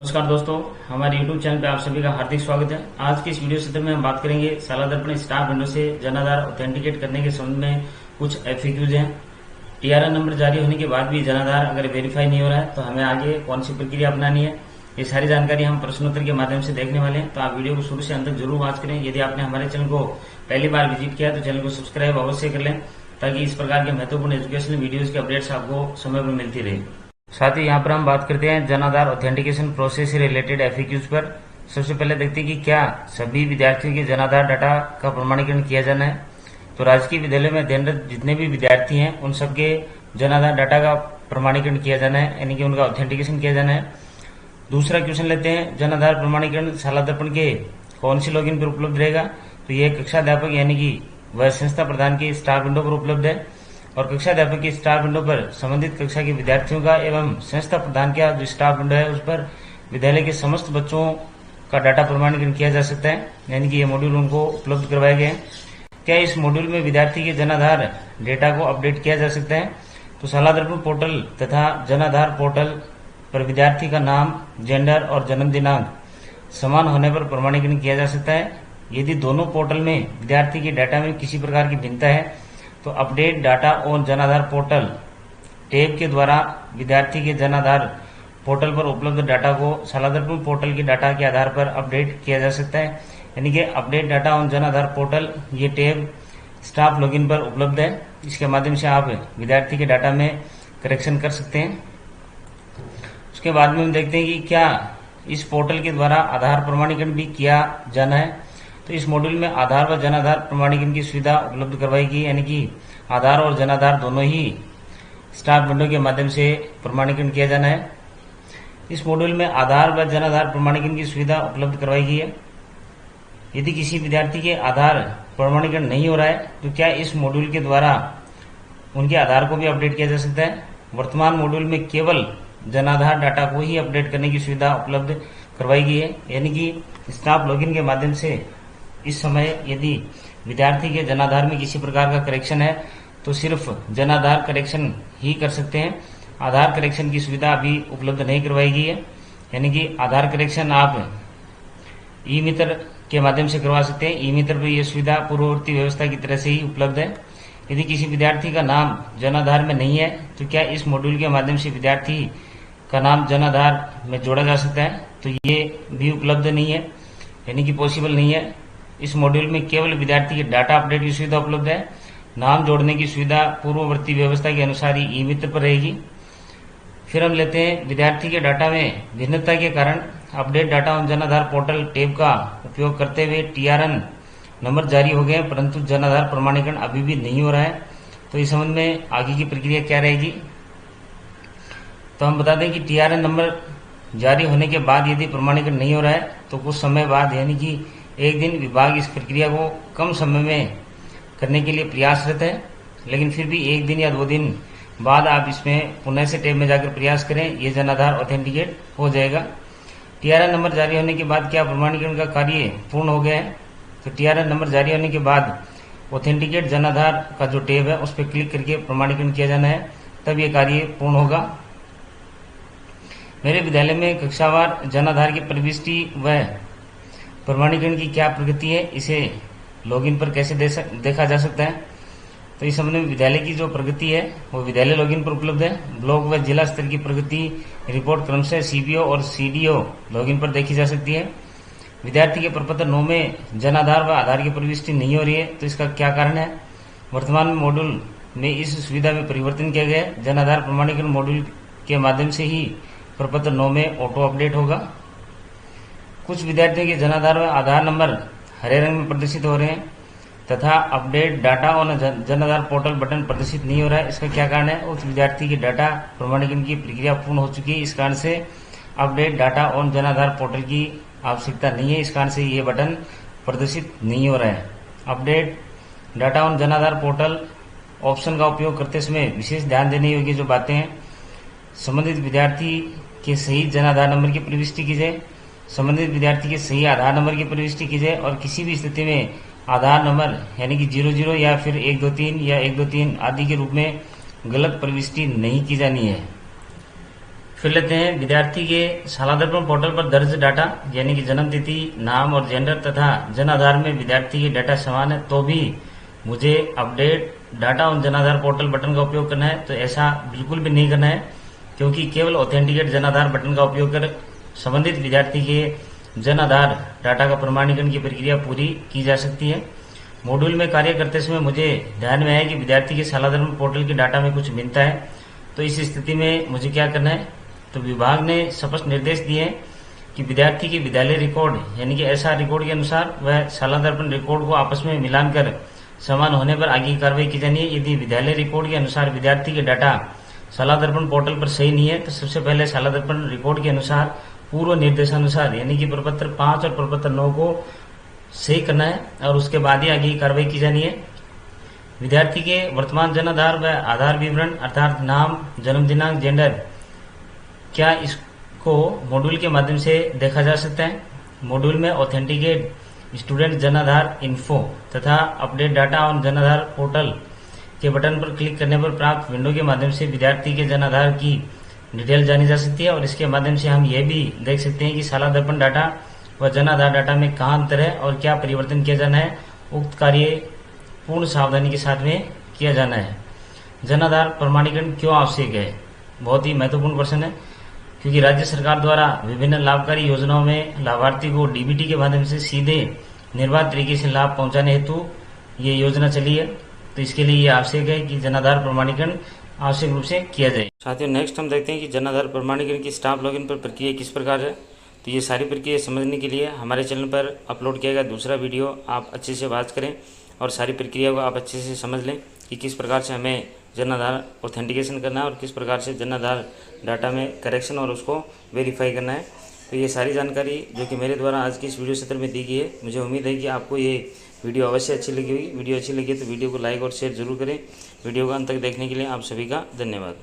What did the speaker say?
नमस्कार दोस्तों, हमारे YouTube चैनल पे आप सभी का हार्दिक स्वागत है। आज की इस वीडियो सत्र में हम बात करेंगे साला दर्पण स्टाफ विंडो से जनाधार ऑथेंटिकेट करने के संबंध में कुछ FAQs हैं। TRN नंबर जारी होने के बाद भी जनाधार अगर वेरीफाई नहीं हो रहा है तो हमें आगे कौन सी प्रक्रिया अपनानी है, ये सारी जानकारी हम प्रश्नोत्तर के माध्यम से देखने वाले हैं। तो आप वीडियो को शुरू से अंत तक जरूर वॉच करें। यदि आपने हमारे चैनल को पहली बार विजिट किया तो चैनल को सब्सक्राइब अवश्य कर लें, ताकि इस प्रकार के महत्वपूर्ण एजुकेशनल वीडियोज की अपडेट्स आपको समय पर मिलती रहे। साथ ही यहाँ पर हम बात करते हैं जनाधार ऑथेंटिकेशन प्रोसेस से रिलेटेड FAQs पर। सबसे पहले देखते हैं कि क्या सभी विद्यार्थियों के जनाधार डाटा का प्रमाणीकरण किया जाना है। तो राजकीय विद्यालय में अध्ययनरत जितने भी विद्यार्थी हैं उन सबके जनाधार डाटा का प्रमाणीकरण किया जाना है, यानी कि उनका ऑथेंटिकेशन किया जाना है। दूसरा क्वेश्चन लेते हैं, जनाधार प्रमाणीकरण शाला दर्पण के कौन सी लॉगिन पर उपलब्ध रहेगा। तो ये कक्षाध्यापक यानी कि वह संस्था प्रधान की स्टार विंडो पर उपलब्ध है, और कक्षा अध्यापक की स्टार विंडो पर संबंधित कक्षा के विद्यार्थियों का एवं संस्था प्रधान का जो स्टार विंडो है उस पर विद्यालय के समस्त बच्चों का डाटा प्रमाणीकरण किया जा सकता है, यानी कि ये मॉड्यूल उनको उपलब्ध करवाए गए हैं। क्या इस मॉड्यूल में विद्यार्थी के जनाधार डेटा को अपडेट किया जा सकता है। तो शाला दर्पण पोर्टल तथा जनाधार पोर्टल पर विद्यार्थी का नाम, जेंडर और जन्म दिनांक समान होने पर प्रमाणीकरण किया जा सकता है। यदि दोनों पोर्टल में विद्यार्थी के डाटा में किसी प्रकार की भिन्नता है तो अपडेट डाटा ऑन जनाधार पोर्टल टैब के द्वारा विद्यार्थी के जनाधार पोर्टल पर उपलब्ध डाटा को शाला दर्पण पोर्टल के डाटा के आधार पर अपडेट किया जा सकता है, यानी कि अपडेट डाटा ऑन जनाधार पोर्टल ये टैब स्टाफ लॉगिन पर उपलब्ध है। इसके माध्यम से आप विद्यार्थी के डाटा में करेक्शन कर सकते हैं। उसके बाद में हम देखते हैं कि क्या इस पोर्टल के द्वारा आधार प्रमाणीकरण भी किया जाना है। तो इस मॉड्यूल में आधार व जनाधार प्रमाणीकरण की सुविधा उपलब्ध करवाई गई, यानी कि आधार और जनाधार दोनों ही स्टार विंडो के माध्यम से प्रमाणीकरण किया जाना है। इस मॉड्यूल में आधार व जनाधार प्रमाणीकरण की सुविधा उपलब्ध करवाई गई है। यदि किसी विद्यार्थी के आधार प्रमाणीकरण नहीं हो रहा है तो क्या इस मॉड्यूल के द्वारा उनके आधार को भी अपडेट किया जा सकता है। वर्तमान मॉड्यूल में केवल जनाधार डाटा को ही अपडेट करने की सुविधा उपलब्ध करवाई गई है, यानी कि स्टाफ लॉगिन के माध्यम से इस समय यदि विद्यार्थी के जनाधार में किसी प्रकार का करेक्शन है तो सिर्फ जनाधार करेक्शन ही कर सकते हैं। आधार करेक्शन की सुविधा अभी उपलब्ध नहीं करवाई गई है, यानी कि आधार करेक्शन आप ई मित्र के माध्यम से करवा सकते हैं। ई मित्र पर यह सुविधा पूर्ववर्ती व्यवस्था की तरह से ही उपलब्ध है। यदि किसी विद्यार्थी का नाम जनाधार में नहीं है तो क्या इस मॉड्यूल के माध्यम से विद्यार्थी का नाम जनाधार में जोड़ा जा सकता है। तो ये भी उपलब्ध नहीं है, यानी कि पॉसिबल नहीं है। इस मॉड्यूल में केवल विद्यार्थी के डाटा अपडेट की सुविधा उपलब्ध है। नाम जोड़ने की सुविधा पूर्ववर्ती व्यवस्था के अनुसार ही ई मित्र पर रहेगी। फिर हम लेते हैं विद्यार्थी के डाटा में भिन्नता के कारण अपडेट डाटा ऑन जनाधार पोर्टल टैब का उपयोग करते हुए TRN नंबर जारी हो गए, परंतु जनाधार प्रमाणीकरण अभी भी नहीं हो रहा है। तो इस संबंध में आगे की प्रक्रिया क्या रहेगी। तो हम बता दें कि TRN नंबर जारी होने के बाद यदि प्रमाणीकरण नहीं हो रहा है तो कुछ समय बाद, यानी कि एक दिन, विभाग इस प्रक्रिया को कम समय में करने के लिए प्रयासरत है। लेकिन फिर भी एक दिन या 2 दिन बाद आप इसमें पुनः से टैब में जाकर प्रयास करें, ये जनाधार ऑथेंटिकेट हो जाएगा। TRN नंबर जारी होने के बाद क्या प्रमाणीकरण का कार्य पूर्ण हो गया है। तो TRN नंबर जारी होने के बाद ऑथेंटिकेट जनाधार का जो टैब है उस पर क्लिक करके प्रमाणीकरण किया जाना है, तब ये कार्य पूर्ण होगा। मेरे विद्यालय में कक्षावार जनाधार की प्रविष्टि व प्रमाणीकरण की क्या प्रगति है, इसे लॉगिन पर कैसे देखा जा सकता है। तो इस संबंध में विद्यालय की जो प्रगति है वो विद्यालय लॉगिन पर उपलब्ध है। ब्लॉक व जिला स्तर की प्रगति रिपोर्ट क्रमशः CBO और CDO लॉगिन पर देखी जा सकती है। विद्यार्थी के प्रपत्र 9 में जनाधार व आधार की प्रविष्टि नहीं हो रही है, तो इसका क्या कारण है। वर्तमान मॉड्यूल में इस सुविधा में परिवर्तन किया गया है। जनाधार प्रमाणीकरण मॉड्यूल के माध्यम से ही प्रपत्र 9 में ऑटो अपडेट होगा। कुछ विद्यार्थियों के जनाधार व आधार नंबर हरे रंग में प्रदर्शित हो रहे हैं तथा अपडेट डाटा ऑन जनाधार पोर्टल बटन प्रदर्शित नहीं हो रहा है। इसका क्या कारण है। उस विद्यार्थी के डाटा प्रमाणीकरण की प्रक्रिया पूर्ण हो चुकी है, इस कारण से अपडेट डाटा ऑन जनाधार पोर्टल की आवश्यकता नहीं है, इस कारण से ये बटन प्रदर्शित नहीं हो रहा है। अपडेट डाटा ऑन जनाधार पोर्टल ऑप्शन का उपयोग करते समय विशेष ध्यान देने योग्य जो बातें हैं, संबंधित विद्यार्थी के सही जनाधार नंबर की प्रविष्टि की जाए, संबंधित विद्यार्थी के सही आधार नंबर की प्रविष्टि की जाए, और किसी भी स्थिति में आधार नंबर यानी कि 00 या फिर 123 या 123 आदि के रूप में गलत प्रविष्टि नहीं की जानी है। फिर लेते हैं विद्यार्थी के शालादर्पण पोर्टल पर दर्ज डाटा, यानी कि जन्म तिथि, नाम और जेंडर तथा जन आधार में विद्यार्थी के डाटा समान है तो भी मुझे update data on Jan Aadhaar portal button का उपयोग करना है। तो ऐसा बिल्कुल भी नहीं करना है, क्योंकि केवल ऑथेंटिकेट जन आधार बटन का उपयोग कर संबंधित विद्यार्थी के जन आधार डाटा का प्रमाणीकरण की प्रक्रिया पूरी की जा सकती है। मॉड्यूल में कार्य करते समय मुझे ध्यान में आया कि विद्यार्थी के शालादर्पण पोर्टल के डाटा में कुछ भिन्नता है। तो इस स्थिति में मुझे क्या करना है, तो विभाग ने स्पष्ट निर्देश दिए हैं कि विद्यार्थी के विद्यालय रिकॉर्ड यानी कि एसआर रिकॉर्ड के अनुसार वह शालादर्पण रिकॉर्ड को आपस में मिलान कर समान होने पर आगे की कार्रवाई की जानी है। यदि विद्यालय रिकॉर्ड के अनुसार विद्यार्थी के डाटा शालादर्पण पोर्टल पर सही नहीं है तो सबसे पहले शालादर्पण रिकॉर्ड के अनुसार पूर्व निर्देशानुसार यानी कि प्रपत्र 5 और प्रपत्र 9 को सही करना है और उसके बाद ही आगे की कार्रवाई की जानी है। विद्यार्थी के वर्तमान जन आधार व आधार विवरण अर्थात नाम, जन्म दिनांक, जेंडर, क्या इसको मॉड्यूल के माध्यम से देखा जा सकता है। मॉड्यूल में authenticate student Jan Aadhaar info तथा update data on Jan Aadhaar portal के बटन पर क्लिक करने पर प्राप्त विंडो के माध्यम से विद्यार्थी के जन आधार की डिटेल जानी जा सकती है और इसके माध्यम से हम ये भी देख सकते हैं कि शालादर्पण डाटा व जन आधार डाटा में कहाँ अंतर है और क्या परिवर्तन किया जाना है। उक्त कार्य पूर्ण सावधानी के साथ में किया जाना है। जन आधार प्रमाणीकरण क्यों आवश्यक है, बहुत ही महत्वपूर्ण प्रश्न है, क्योंकि राज्य सरकार द्वारा विभिन्न लाभकारी योजनाओं में लाभार्थी को डीबीटी के माध्यम से सीधे निर्बाध तरीके से लाभ पहुंचाने हेतु ये योजना चली है। तो इसके लिए ये आवश्यक है कि जन आधार प्रमाणीकरण आवश्यक रूप से किया जाए। साथियों, नेक्स्ट हम देखते हैं कि जन आधार प्रमाणीकरण की स्टाफ लॉगिन पर प्रक्रिया किस प्रकार है। तो ये सारी प्रक्रिया समझने के लिए हमारे चैनल पर अपलोड किया गया दूसरा वीडियो आप अच्छे से वॉच करें और सारी प्रक्रिया को आप अच्छे से समझ लें कि किस प्रकार से हमें जन आधार ऑथेंटिकेशन करना है और किस प्रकार से जन आधार डाटा में करेक्शन और उसको वेरीफाई करना है। तो ये सारी जानकारी जो कि मेरे द्वारा आज की इस वीडियो सत्र में दी गई है, मुझे उम्मीद है कि आपको ये वीडियो अवश्य अच्छी लगी होगी। वीडियो अच्छी लगी तो वीडियो को लाइक और शेयर जरूर करें। वीडियो को अंत तक देखने के लिए आप सभी का धन्यवाद।